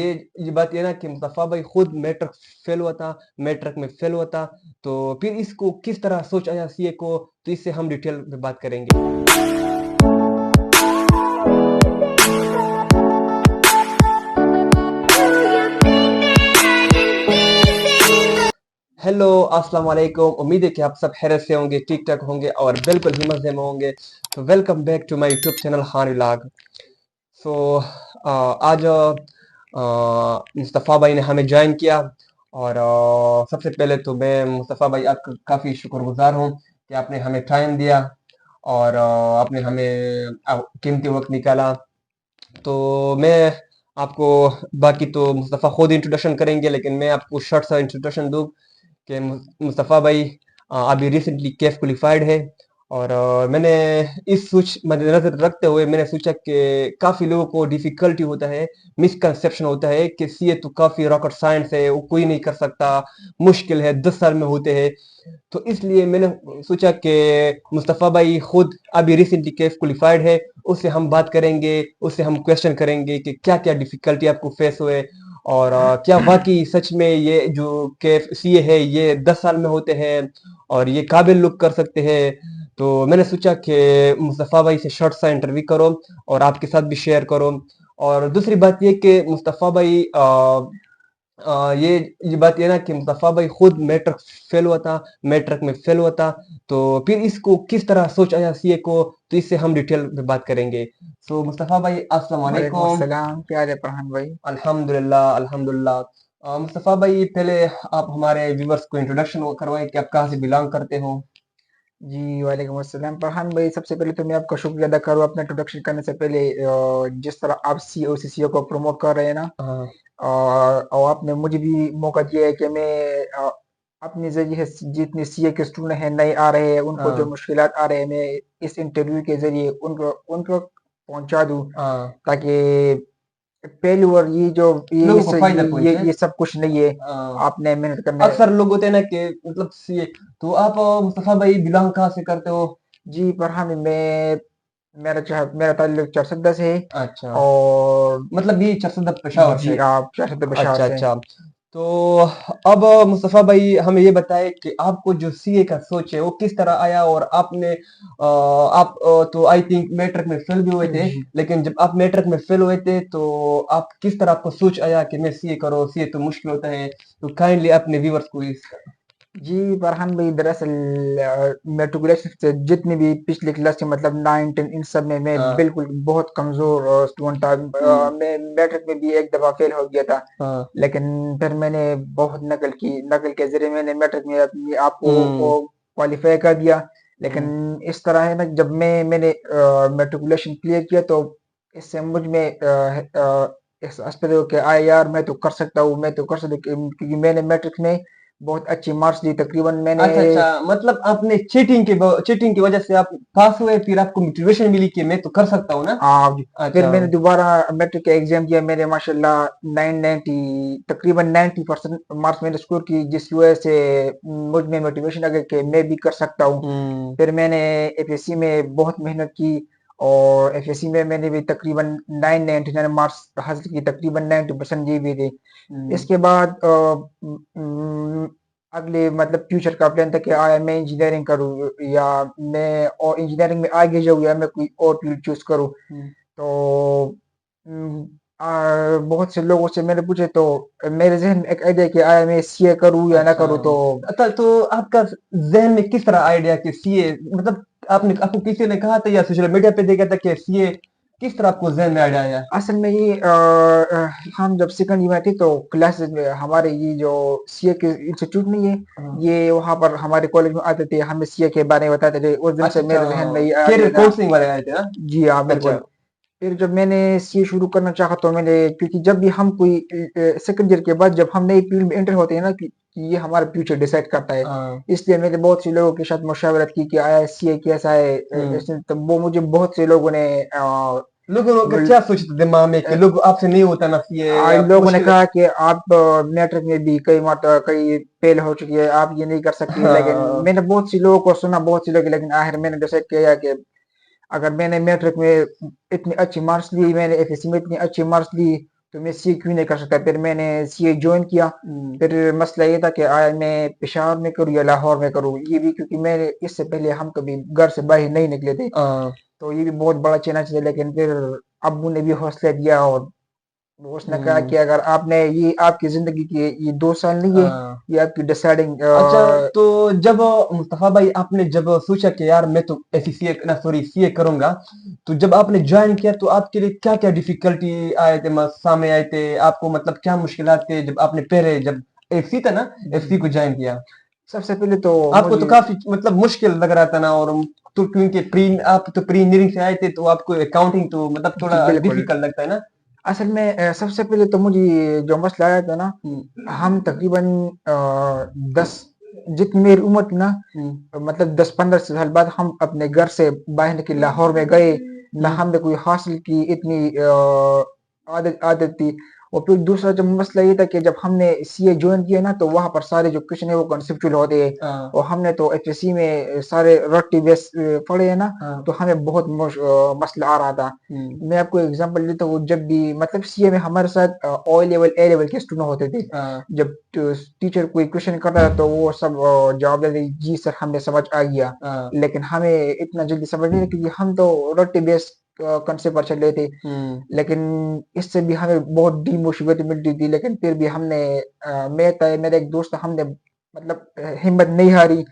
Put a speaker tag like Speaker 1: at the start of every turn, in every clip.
Speaker 1: ये बात ये ना कि मुस्तफ़ा भाई खुद मैट्रिक में फेल हुआ था, तो फिर इसको किस तरह सोच आया सीए को, तो इससे हम डिटेल में बात करेंगे। हेलो, अस्सलाम वालेकुम। उम्मीद है कि आप सब खैरियत से होंगे, ठीक-ठाक होंगे और बिल्कुल ही मज़े में होंगे। तो welcome back to my YouTube channel Khan vlog. So आज मुस्तफ़ा भाई ने हमें जॉइन किया और सबसे पहले तो मैं मुस्तफ़ा भाई आपका काफ़ी शुक्रगुज़ार हूँ कि आपने हमें टाइम दिया और आपने हमें कीमती वक़्त निकाला। तो मैं आपको बाकी तो मुस्तफ़ा खुद इंट्रोडक्शन करेंगे, लेकिन मैं आपको शॉर्ट सा इंट्रोडक्शन दूँ कि मुस्तफ़ा भाई अभी रिसेंटली कैफ क्वालिफाइड है और मैंने इस सोच मद्देनज़र रखते हुए मैंने सोचा कि काफ़ी लोगों को डिफ़िकल्टी होता है, मिसकंसेप्शन होता है कि सीए तो काफ़ी रॉकेट साइंस है, वो कोई नहीं कर सकता, मुश्किल है, 10 साल में होते हैं। तो इसलिए मैंने सोचा कि मुस्तफ़ा भाई खुद अभी रिसेंटली कैफ क्वालिफाइड है, उससे हम बात करेंगे, उससे हम क्वेश्चन करेंगे कि क्या-क्या डिफ़िकल्टी आपको फेस हुए और क्या वाक़ई सच में ये जो कैफ सीए है ये 10 साल में होते हैं और ये काबिल लोग कर सकते हैं। तो मैंने सोचा कि मुस्तफ़ा भाई से शॉर्ट सा इंटरव्यू करो और आपके साथ भी शेयर करो। और दूसरी बात ये कि मुस्तफ़ा भाई ये बात ये ना कि मुस्तफ़ा भाई खुद मैट्रिक में फेल हुआ था, तो फिर इसको किस तरह सोच आया सीए को, तो इससे हम डिटेल में बात करेंगे। सो मुस्तफ़ा भाई अस्सलाम
Speaker 2: वालेकुम
Speaker 1: वालेकुम।
Speaker 2: अस्सलाम, क्या हाल है फरहान भाई?
Speaker 1: अल्हम्दुलिल्लाह, अल्हम्दुलिल्लाह। मुस्तफ़ा भाई पहले आप हमारे व्यूअर्स को इंट्रोडक्शन करवाएँ कि आप कहाँ से बिलॉन्ग करते हो?
Speaker 2: जी, वालेकुम अस्सलाम। फरहान भाई, सबसे पहले तो मैं आपका शुक्रिया अदा करूँ अपना इंट्रोडक्शन करने से पहले। जिस तरह आप सीईओ सीसीओ को प्रमोट कर रहे हैं ना,
Speaker 1: हाँ,
Speaker 2: और आपने मुझे भी मौका दिया है कि मैं अपने ज़रिए से जितने सीए के स्टूडेंट हैं, नए आ रहे हैं, उनको जो
Speaker 1: हाँ,
Speaker 2: मुश्किलात आ रहे हैं, मैं इस इंटरव्यू के ज़रिए उनको उनको पहुँचा दूँ,
Speaker 1: हाँ।
Speaker 2: ताकि फेल्योर
Speaker 1: लोगों को फ़ायदा पहुँचे।
Speaker 2: ये सब कुछ नहीं है।
Speaker 1: अ,
Speaker 2: आपने मेहनत करना है।
Speaker 1: अक्सर लोग होते हैं ना कि मतलब सीए, तो आप मुस्तफ़ा भाई बिलॉन्ग कहाँ से करते हो?
Speaker 2: जी, फरहान, मेरा ताल्लुक चरसद्दा से है।
Speaker 1: अच्छा।
Speaker 2: और
Speaker 1: मतलब ये चरसदा पेशावर
Speaker 2: जी,
Speaker 1: से।
Speaker 2: आप चरसद्दा पेशावर
Speaker 1: अच्छा,
Speaker 2: से।
Speaker 1: अच्छा। तो अब मुस्तफ़ा भाई हमें ये बताएँ कि आपको जो सीए का सोच है वो किस तरह आया और आपने आप तो आई थिंक मैट्रिक में फेल भी हुए थे,
Speaker 2: जी।
Speaker 1: लेकिन जब आप मैट्रिक में फेल हुए थे तो आप किस तरह आपको सोच आया कि मैं सीए करूँ, सीए तो मुश्किल होता है, तो काइंडली अपने व्यूअर्स को इस।
Speaker 2: जी, फरहान भाई, दरअसल मैट्रिकुलेशन से जितने भी पिछली क्लास के मतलब 9, 10 इन सब में मैं
Speaker 1: हाँ,
Speaker 2: बिल्कुल बहुत कमज़ोर स्टूडेंट था।
Speaker 1: हुँ,
Speaker 2: मैं मैट्रिक में भी एक दफ़ा फेल हो गया था।
Speaker 1: हाँ,
Speaker 2: लेकिन फिर मैंने बहुत नकल के ज़रिए मैंने मैट्रिक में अपने आप को
Speaker 1: हुँ,
Speaker 2: क्वालीफाई कर दिया। लेकिन
Speaker 1: हुँ।
Speaker 2: इस तरह है ना, जब मैंने मैट्रिकुलेशन क्लियर किया तो इससे मुझ में एहसास पैदा हुआ कि यार, मैं तो कर सकता हूँ, मैं तो कर सकता हूँ, क्योंकि मैंने मैट्रिक में बहुत अच्छी मार्क्स ली। तकरीबन मैंने
Speaker 1: अच्छा, अच्छा, मतलब आपने चीटिंग की वजह से आप पास हुए, फिर आपको मोटिवेशन मिली कि मैं तो कर सकता हूँ ना?
Speaker 2: आ, फिर
Speaker 1: अच्छा,
Speaker 2: मैंने दोबारा मैट्रिक का एग्जाम दिया। मैंने माशाल्लाह 990 तकरीबन 90% मार्क्स मैंने स्कोर की, जिसकी वजह से मुझ में मोटिवेशन आ गया कि मैं भी कर सकता हूँ।
Speaker 1: हुँ,
Speaker 2: फिर मैंने एफएससी में बहुत मेहनत की, और एफएससी में मैंने भी तकरीबन 999 मार्क्स हासिल की, तकरीबन 90% जी भी थे।
Speaker 1: हुँ,
Speaker 2: इसके बाद अगले मतलब फ्यूचर का प्लान था कि मैं इंजीनियरिंग करूँ, या मैं और इंजीनियरिंग में आगे जाऊँ, या मैं कोई और फील्ड चूज़ करूँ।
Speaker 1: हुँ,
Speaker 2: तो बहुत से लोगों से मैंने पूछे, तो मेरे ज़हन में एक आइडिया कि मैं सीए करूँ या ना
Speaker 1: अच्छा।
Speaker 2: करूँ। तो
Speaker 1: तो आपका ज़हन में किस तरह आइडिया कि सीए, मतलब आपने आपको किसी ने कहा था या सोशल मीडिया पे देखा था कि सीए, किस तरह आपको ज़हन में आइडिया आया?
Speaker 2: असल में ये हम जब सेकंड ईयर में थे तो क्लासेस में हमारे ये जो सीए के इंस्टीट्यूट नहीं है,
Speaker 1: हाँ,
Speaker 2: ये वहाँ पर हमारे कॉलेज में आते थे, हमें सीए के बारे में बताते थे। उस दिन
Speaker 1: अच्छा,
Speaker 2: से
Speaker 1: अच्छा,
Speaker 2: मेरे ज़हन में ये आ गया
Speaker 1: कैरियर
Speaker 2: था।
Speaker 1: काउंसलिंग वाले आए थे ना?
Speaker 2: जी हाँ,
Speaker 1: अच्छा,
Speaker 2: बिल्कुल। फिर जब मैंने सीए शुरू करना चाहा तो मैंने, क्योंकि जब भी हम कोई सेकंड ईयर के बाद जब हम नई फील्ड में एंटर होते हैं ना, कि ये हमारा फ्यूचर डिसाइड करता है।
Speaker 1: हाँ,
Speaker 2: इसलिए मैंने बहुत से लोगों के साथ मशावरत की कि आया सीए कैसा है।
Speaker 1: हुँ।
Speaker 2: इसने तो वो मुझे बहुत से लोगों ने
Speaker 1: लोगों को
Speaker 2: मुल-
Speaker 1: क्या सोचते दिमाग में कि लोग आपसे नहीं होता ना सीए या
Speaker 2: लोगों ने
Speaker 1: मुश्किल है।
Speaker 2: कहा कि आप मैट्रिक में भी कई फेल हो चुकी है, आप ये नहीं कर सकती। लेकिन
Speaker 1: हाँ,
Speaker 2: मैंने बहुत सी लोगों को सुना, बहुत सी लोग, लेकिन आखिर मैंने डिसाइड किया कि अगर मैंने मैट्रिक में इतनी अच्छी मार्क्स ली, मैंने एफएससी में इतनी अच्छी मार्क्स ली, तो मैं सीए क्यों नहीं कर सकता? फिर मैंने सीए जॉइन किया।
Speaker 1: हम्म,
Speaker 2: फिर मसला ये था कि आया मैं पेशावर में करूँ या लाहौर में करूँ, ये भी क्योंकि मैंने इससे पहले हम कभी घर से बाहर नहीं निकले थे,
Speaker 1: हाँ,
Speaker 2: तो ये भी बहुत बड़ा चैलेंज था। लेकिन फिर अब्बू ने भी हौसला दिया और उसने कहा
Speaker 1: हम्म,
Speaker 2: कि अगर आपने ये आपकी जिंदगी की ये 2 साल नहीं है,
Speaker 1: हाँ।
Speaker 2: ये आपकी डिसाइडिंग।
Speaker 1: अच्छा, तो जब मुस्तफा भाई आपने जब सोचा कि यार मैं तो ऐसी सीए ना सॉरी सीए करूंगा, तो जब आपने ज्वाइन किया तो आपके लिए क्या क्या डिफिकल्टी आए थे, सामने आए थे आपको, मतलब क्या मुश्किलात थे जब आपने पहले जब एफसी था ना,
Speaker 2: जी,
Speaker 1: एफसी को ज्वाइन किया?
Speaker 2: सबसे पहले तो
Speaker 1: आपको तो
Speaker 2: मुझे
Speaker 1: काफी मतलब मुश्किल लग रहा था ना, और तो क्योंकि प्री आप तो प्री इंजीनियरिंग से आए थे तो आपको अकाउंटिंग तो मतलब
Speaker 2: जी
Speaker 1: थोड़ा
Speaker 2: बिल्कुल।
Speaker 1: डिफिकल्ट लगता है ना?
Speaker 2: असल में सबसे पहले तो मुझे जो मसला आया था ना,
Speaker 1: हम्म,
Speaker 2: हम तकरीबन 10, जितनी मेरी उम्र थी ना,
Speaker 1: हम्म,
Speaker 2: मतलब 10-15 साल बाद हम अपने घर से बाहर निकले, लाहौर में गए। ना
Speaker 1: हम्म,
Speaker 2: हमने कोई हासिल की इतनी आदत आदत थी। और फिर दूसरा जब मसला ये था कि जब हमने सीए ज्वाइन किया ना, तो वहाँ पर सारे जो क्वेश्चन है वो कॉन्सेप्चुअल होते हैं।
Speaker 1: हाँ,
Speaker 2: और हमने तो एफएससी में सारे रट्टी बेस पढ़े हैं ना,
Speaker 1: हाँ,
Speaker 2: तो हमें बहुत मसला आ रहा था।
Speaker 1: हम्म,
Speaker 2: मैं आपको एग्जांपल देता हूँ, जब भी मतलब सीए में हमारे साथ ओ लेवल ए लेवल के स्टूडेंट होते थे।
Speaker 1: हाँ,
Speaker 2: जब टीचर कोई क्वेश्चन करता था तो वो सब जवाब देते, जी सर हमें समझ आ गया।
Speaker 1: हाँ,
Speaker 2: लेकिन हमें इतना जल्दी समझ नहीं, क्योंकि हम तो रट्टे बेस कंसेप्ट पर चल रहे थे।
Speaker 1: हम्म।
Speaker 2: लेकिन इससे भी हमें बहुत डीमोटिवेट मिलती थी। लेकिन फिर भी हमने मैं था, मेरा एक दोस्त था, हमने मतलब हिम्मत नहीं हारी।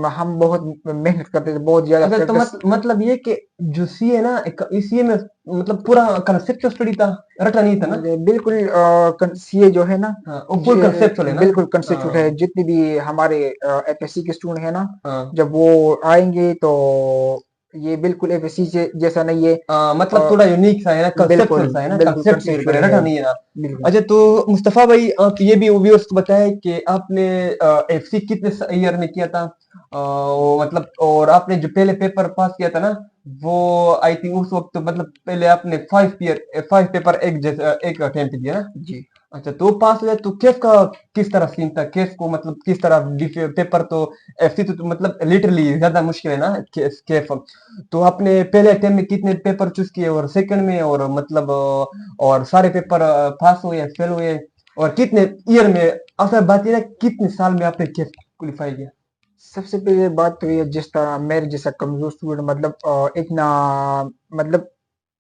Speaker 2: हम बहुत मेहनत करते थे, बहुत ज्यादा
Speaker 1: अच्छा, तो
Speaker 2: प्रैक्टिस।
Speaker 1: मतलब ये कि जो सी है ना, इस सीए में मतलब पूरा कंसेप्ट स्टडी था, रटा नहीं था ना?
Speaker 2: बिल्कुल सीए जो है ना,
Speaker 1: हाँ, वो फुल कंसेप्चुअल है ना?
Speaker 2: बिल्कुल कंसेप्चुअल है।
Speaker 1: हाँ,
Speaker 2: जितने भी हमारे एफएससी के स्टूडेंट है ना,
Speaker 1: हाँ,
Speaker 2: जब वो आएंगे तो ये बिल्कुल एफएससी से जैसा नहीं है।
Speaker 1: मतलब थोड़ा यूनिक सा है ना,
Speaker 2: बिल्कुल
Speaker 1: कंसेप्चुअल सा है ना,
Speaker 2: बिल्कुल
Speaker 1: कंसेप्ट के ऊपर
Speaker 2: कंसेप्चुअल
Speaker 1: है,
Speaker 2: है।
Speaker 1: रटा नहीं है ना?
Speaker 2: बिल्कुल।
Speaker 1: अच्छा, तो मुस्तफा भाई आप ये भी व्यूअर्स को बताएं कि आपने एफसी कितने ईयर में किया था? वो मतलब, और आपने जो पहले पेपर पास किया था ना, वो आई थिंक उस वक्त तो मतलब पहले आपने 5 पेपर एक जैसे एक अटेम्प्ट किया ना?
Speaker 2: जी,
Speaker 1: अच्छा, तो पास हुए तो केफ का किस तरह सीन था? केफ को मतलब किस तरह पेपर तो एफसी तो मतलब लिटरली ज्यादा मुश्किल है ना, केफ। तो आपने पहले अटेम्प्ट में कितने पेपर चूज किए, और सेकंड में, और मतलब और सारे पेपर पास हुए या फेल हुए, और कितने ईयर में? असल बात ये ना, कितने साल में आपने केफ क्वालिफाई किया?
Speaker 2: सबसे पहले बात तो ये, जिस तरह मेरे जैसा कमजोर स्टूडेंट, मतलब इतना मतलब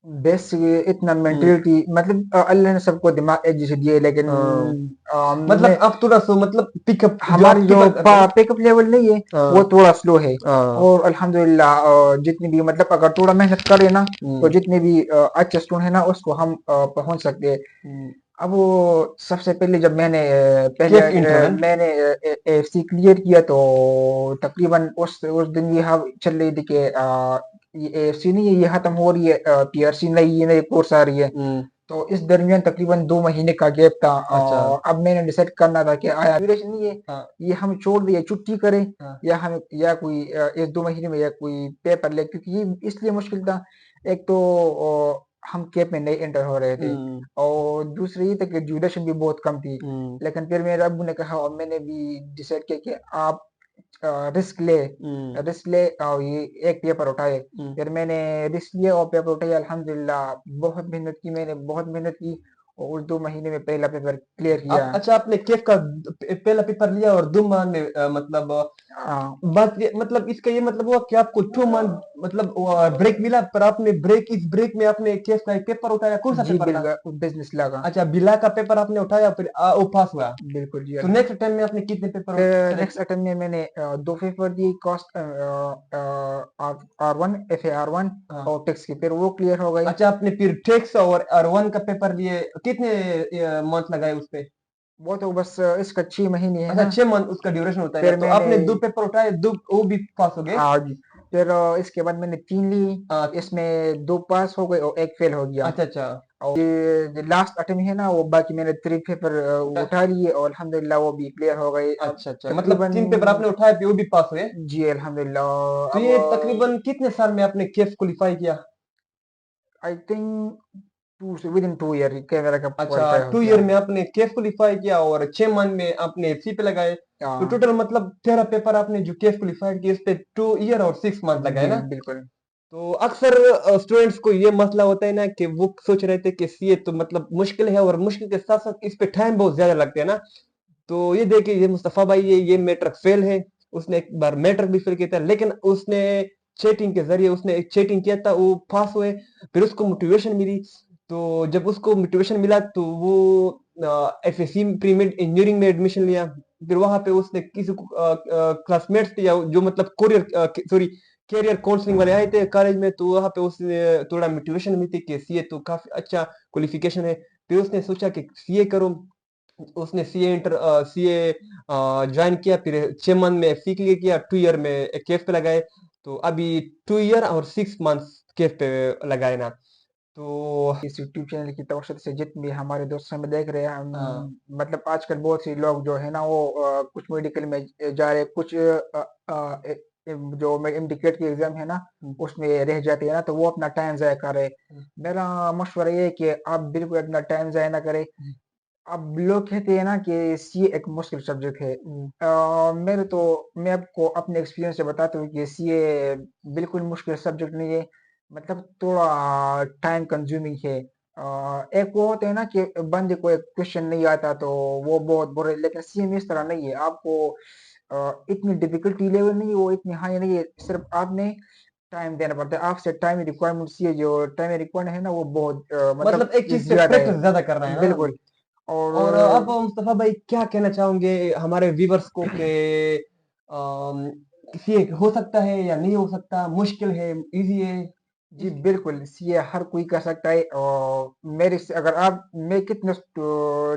Speaker 2: बेस, इतना
Speaker 1: हम्म,
Speaker 2: मेंटेलिटी, मतलब अल्लाह ने सबको दिमाग एक जैसे दिए, लेकिन
Speaker 1: हाँ,
Speaker 2: मैं
Speaker 1: मतलब आप थोड़ा सा मतलब पिकअप जो
Speaker 2: हमारी
Speaker 1: आप
Speaker 2: जो
Speaker 1: कीपर करते हैं ना?
Speaker 2: पिकअप लेवल नहीं है, वो
Speaker 1: हाँ,
Speaker 2: थोड़ा स्लो है।
Speaker 1: हाँ,
Speaker 2: और अल्हम्दुलिल्लाह जितनी भी मतलब अगर थोड़ा मेहनत करे ना, तो
Speaker 1: हम्म,
Speaker 2: जितने भी अच्छे स्टूडेंट है ना, उसको हम पहुंच सकते हैं।
Speaker 1: हम्म।
Speaker 2: अब वो सबसे पहले जब मैंने पहले
Speaker 1: केफ इंट्रो है?
Speaker 2: मैंने एफसी क्लियर किया, तो तकरीबन उस दिन ये चल रही थी कि ये एफसी नहीं है, ये खत्म हो रही है, पीआरसी नई ये नई कोर्स आ रही है।
Speaker 1: हम्म,
Speaker 2: तो इस दरमियान तकरीबन 2 महीने का गैप था।
Speaker 1: अच्छा,
Speaker 2: अब मैंने डिसाइड करना था कि आया ड्यूरेशन नहीं है,
Speaker 1: हाँ,
Speaker 2: ये हम छोड़ दिए छुट्टी करें,
Speaker 1: हाँ,
Speaker 2: या हम या कोई 1-2 महीने में या कोई पेपर ले, क्योंकि ये इसलिए मुश्किल था। एक तो हम कैब में नहीं एंटर हो रहे थे,
Speaker 1: हम्म,
Speaker 2: और दूसरी ये था कि ड्यूरेशन भी बहुत कम थी।
Speaker 1: हम्म,
Speaker 2: लेकिन फिर मेरे अब्बू ने कहा, और मैंने भी डिसाइड किया कि आप रिस्क ले,
Speaker 1: हम्म,
Speaker 2: और ये एक पेपर उठाए।
Speaker 1: हम्म।
Speaker 2: फिर मैंने रिस्क लिया और पेपर उठाया, अल्हम्दुलिल्लाह बहुत मेहनत की, मैंने बहुत मेहनत की, और उस 2 महीने में पहला पेपर क्लियर
Speaker 1: आप
Speaker 2: किया।
Speaker 1: अच्छा, आपने केफ का पहला पेपर लिया और 2 मंथ में मतलब
Speaker 2: हाँ
Speaker 1: मतलब इसका ये मतलब हुआ कि आपको 2 मंथ मतलब ब्रेक मिला, पर आपने इस ब्रेक में आपने केफ का एक पेपर उठाया, कौन सा
Speaker 2: जी
Speaker 1: पेपर था?
Speaker 2: बिल्कुल, बिजनेस लगा।
Speaker 1: अच्छा, बिला का पेपर आपने उठाया, फिर वो पास हुआ।
Speaker 2: बिल्कुल जी
Speaker 1: तो
Speaker 2: अल्हम्दुलिल्लाह।
Speaker 1: नेक्स्ट टाइम में आपने कितने पेपर
Speaker 2: फिर
Speaker 1: सेलेक्ट?
Speaker 2: नेक्स्ट अटेम्प्ट में मैंने 2 पेपर दिए, कॉस्ट R1 FAR1
Speaker 1: हाँ,
Speaker 2: और टैक्स की, फिर वो क्लियर हो गए।
Speaker 1: अच्छा, आपने फिर टेक्स और वन का पेपर लिए, कितने मंथ लगाए उस पे?
Speaker 2: वो तो बस इसका 6 महीने है
Speaker 1: अच्छा,
Speaker 2: ना।
Speaker 1: 6 मंथ उसका ड्यूरेशन होता है ना,
Speaker 2: फिर
Speaker 1: तो
Speaker 2: मैंने
Speaker 1: आपने 2 पेपर उठाए, दो वो भी पास हो गए?
Speaker 2: आज फिर इसके बाद मैंने 3 ली,
Speaker 1: हाँ,
Speaker 2: इसमें 2 पास हो गए और एक फेल हो गया।
Speaker 1: अच्छा, अच्छा,
Speaker 2: और ये लास्ट अटेम्प्ट है ना, वो बाकी मैंने 3 पेपर उठा लिए, और अल्हम्दुलिल्लाह वो भी क्लियर हो गए। अब
Speaker 1: अच्छा, अच्छा, मतलब
Speaker 2: तकरीबन
Speaker 1: 3 पेपर आपने उठाए थे, वो भी पास हुए?
Speaker 2: जी अल्हम्दुलिल्लाह।
Speaker 1: तो
Speaker 2: अब
Speaker 1: ये तकरीबन कितने साल में आपने केफ क्वालिफाई किया?
Speaker 2: आई थिंक टू से विद इन 2 ईयर कैमरा का
Speaker 1: अच्छा,
Speaker 2: क्वालिफाई हो
Speaker 1: 2 ईयर
Speaker 2: गया।
Speaker 1: में आपने केफ क्वालिफाई किया, और 6 मंथ में आपने एफसी पे लगाए। तो
Speaker 2: हाँ
Speaker 1: टोटल मतलब 13 पेपर आपने जो केफ क्वालिफाई किए, उस पे 2 ईयर और 6 मंथ लगाए
Speaker 2: जी
Speaker 1: ना?
Speaker 2: बिल्कुल।
Speaker 1: तो अक्सर स्टूडेंट्स को ये मसला होता है ना कि वो सोच रहे थे कि सीए तो मतलब मुश्किल है, और मुश्किल के साथ साथ इस पे टाइम बहुत ज्यादा लगते हैं ना। तो ये देखिए, ये मुस्तफा भाई, ये मैट्रिक फेल है। उसने एक बार मैट्रिक भी फेल किया था, लेकिन उसने चीटिंग के जरिए उसने एक चीटिंग किया था, वो पास हुए। फिर उसको मोटिवेशन मिली। तो जब उसको मोटिवेशन मिला तो वो एफएससी प्री में इंजीनियरिंग में एडमिशन लिया। फिर वहां पे उसने किसी को क्लासमेट्स थे या जो मतलब कोरियर सॉरी कैरियर काउंसलिंग वाले आए थे कॉलेज में, तो वहां पे उसने थोड़ा मोटिवेशन मिली थी कि सीए तो काफी अच्छा क्वालिफिकेशन है। फिर उसने सोचा कि सीए करो। उसने सीए ज्वाइन किया, फिर 6 मंथ में एफसी क्लियर किया, 2 ईयर में केफ पे लगाए। तो अभी 2 ईयर और 6 मंथ केफ पे लगाए ना। तो
Speaker 2: इस यूट्यूब चैनल की तवसत से जितने भी हमारे दोस्त हमें देख रहे हैं,
Speaker 1: हाँ।
Speaker 2: मतलब आजकल बहुत से लोग जो है ना वो कुछ मेडिकल में जा रहे, कुछ जो मेडिकेट की एग्जाम है ना
Speaker 1: हम्म,
Speaker 2: उसमें रह जाते हैं ना, तो वो अपना टाइम जाया कर रहे हैं।
Speaker 1: हम्म,
Speaker 2: मेरा मशवरा ये है कि आप बिल्कुल अपना टाइम जाया ना करें।
Speaker 1: हम्म,
Speaker 2: अब लोग कहते हैं ना कि सीए एक मुश्किल सब्जेक्ट है।
Speaker 1: हम्म।
Speaker 2: मैं आपको अपने एक्सपीरियंस से बताता हूँ कि सीए बिल्कुल मुश्किल सब्जेक्ट नहीं है। मतलब थोड़ा टाइम कंज्यूमिंग है। एक वो होता है ना कि बंदे को एक क्वेश्चन नहीं आता तो वो बहुत बुरे, लेकिन सीए में इस तरह नहीं है। आपको इतनी डिफिकल्टी लेवल नहीं है, वो इतनी हाई नहीं है, सिर्फ आपने टाइम देना पड़ता है। आपसे टाइम रिक्वायरमेंट सीए जो टाइम रिक्वायरमेंट है ना वो बहुत मतलब
Speaker 1: मतलब एक चीज पे
Speaker 2: ज्यादा है।
Speaker 1: प्रैक्टिस ज्यादा करना है ना।
Speaker 2: बिल्कुल। और
Speaker 1: और अब मुस्तफा भाई क्या कहना चाहोगे हमारे व्यूवर्स को कि किसी हो सकता है या नहीं हो सकता, मुश्किल है, इजी है?
Speaker 2: जी
Speaker 1: इस
Speaker 2: बिल्कुल, सीए हर कोई कर सकता है। और मेरे से अगर आप मैं कितने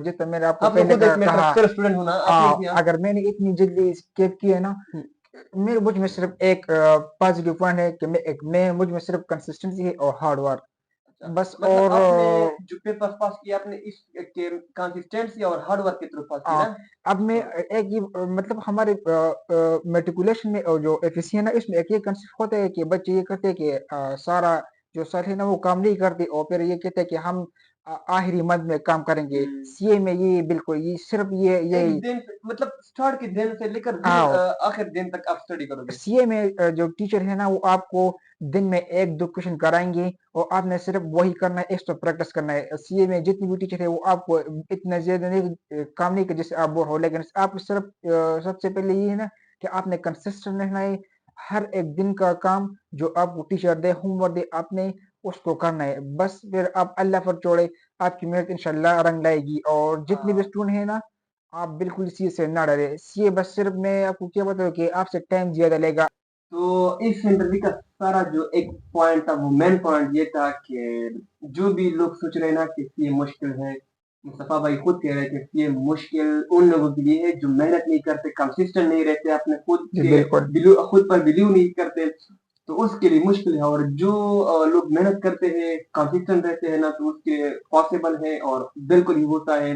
Speaker 2: जितना मैंने आपको
Speaker 1: आप तो
Speaker 2: पहले
Speaker 1: खुद एक
Speaker 2: कहा,
Speaker 1: मैट्रिक फेल स्टूडेंट हो ना, आपने किया।
Speaker 2: अगर मैंने इतनी जल्दी स्केप की है ना,
Speaker 1: हम्म,
Speaker 2: मेरे मुझ में सिर्फ एक पॉजिटिव पॉइंट है कि मैं मुझ में सिर्फ कंसिस्टेंसी है और हार्ड वर्क,
Speaker 1: अच्छा।
Speaker 2: बस।
Speaker 1: मतलब
Speaker 2: और
Speaker 1: आपने जो पेपर पास किया, आपने इस कंसिस्टेंसी और हार्ड वर्क के थ्रू पास किया
Speaker 2: आ,
Speaker 1: ना।
Speaker 2: अब मैं
Speaker 1: हाँ।
Speaker 2: एक ही मतलब हमारे मेट्रिकुलेशन में और जो एफएससी है ना इसमें एक ये कंसेप्ट होता है कि बच्चे ये कहते हैं कि सारा जो सर है ना वो काम नहीं करते, और फिर ये कहते हैं कि हम आखिरी मद में काम करेंगे।
Speaker 1: हम्म।
Speaker 2: सीए में ये बिल्कुल ये सिर्फ ये
Speaker 1: एक
Speaker 2: यही
Speaker 1: दिन मतलब स्टार्ट के दिन से लेकर
Speaker 2: हाँ
Speaker 1: आखिर दिन तक आप स्टडी करोगे।
Speaker 2: सीए में जो टीचर है ना वो आपको दिन में एक दो क्वेश्चन कराएंगे और आपने सिर्फ वही करना है, एक्स्ट्रा प्रैक्टिस करना है। सीए में जितनी भी टीचर है वो आपको इतना ज्यादा नहीं काम नहीं कि जिससे आप बोर हो, लेकिन आप सिर्फ सबसे पहले ये है ना कि आपने कंसिस्टेंट रहना है। हर एक दिन का काम जो आपको टीचर दे, होमवर्क दे, आपने उसको करना है बस। फिर आप अल्लाह पर छोड़े, आपकी मेहनत इंशाल्लाह रंग लाएगी। और जितने भी
Speaker 1: हाँ।
Speaker 2: स्टूडेंट है ना आप बिल्कुल इसी से ना डरे। सीए बस सिर्फ मैं आपको क्या बताऊँ कि आपसे टाइम ज्यादा लेगा।
Speaker 1: तो इस इंटरव्यू का सारा जो एक पॉइंट था, वो मेन पॉइंट ये था कि जो भी लोग सोच रहे हैं ना कि ये मुश्किल है, मुस्तफा भाई खुद कह रहे हैं कि ये मुश्किल उन लोगों के लिए है जो मेहनत नहीं करते, कंसिस्टेंट नहीं रहते, अपने
Speaker 2: जी बिल्कुल।
Speaker 1: खुद पर बिलीव नहीं करते। तो उसके लिए मुश्किल है। और जो लोग मेहनत करते हैं, कंसिस्टेंट रहते हैं ना, तो उसके पॉसिबल है और बिल्कुल ही होता है।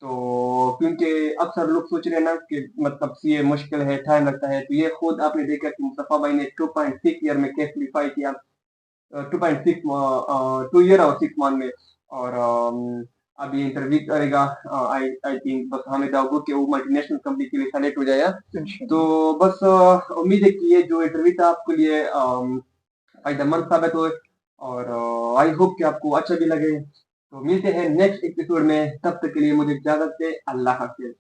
Speaker 1: तो क्योंकि अक्सर लोग सोच रहे हैं ना कि मतलब सीए मुश्किल है, टाइम लगता है, तो ये खुद आपने देखा कि मुस्तफा भाई ने 2.6 ईयर में केस क्लिफाई किया। 2.6 2 ईयर और 6 मंथ में। और अभी इंटरव्यू करेगा। आई आई थिंक बस हमें दावो कि वो मल्टीनेशनल कंपनी के लिए सेलेक्ट हो जाएगा। तो
Speaker 2: इंशाल्लाह।
Speaker 1: बस उम्मीद है कि ये जो इंटरव्यू था आपके लिए फायदेमंद साबित हुए। और आई होप कि आपको अच्छा भी लगे। तो मिलते हैं नेक्स्ट एपिसोड में, तब तक के लिए मुझे इजाजत दे। अल्लाह हाफिज।